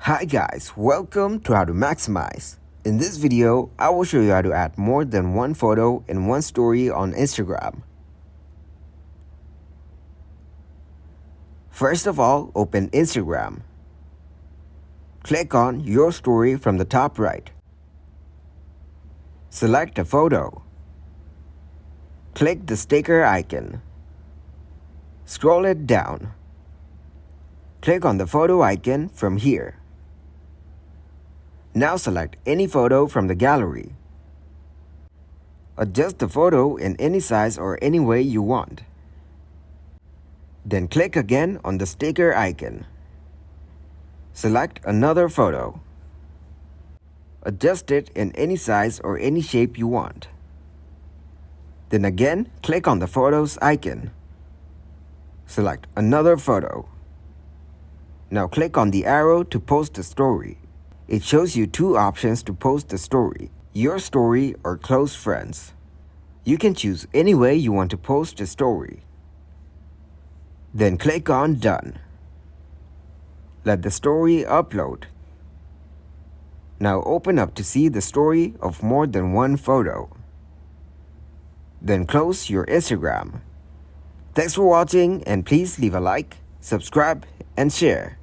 Hi guys, welcome to How to Maximize. In this video, I will show you how to add more than one photo in one story on Instagram. First of all, open Instagram. Click on Your Story from the top right. Select a photo. Click the sticker icon. Scroll it down. Click on the photo icon from here. Now select any photo from the gallery. Adjust the photo in any size or any way you want. Then click again on the sticker icon. Select another photo. Adjust it in any size or any shape you want. Then again, click on the photos icon. Select another photo. Now click on the arrow to post the story. It shows you two options to post the story: your story or close friends. You can choose any way you want to post the story. Then click on Done. Let the story upload. Now open up to see the story of more than one photo. Then close your Instagram. Thanks for watching, and please leave a like, subscribe, and share.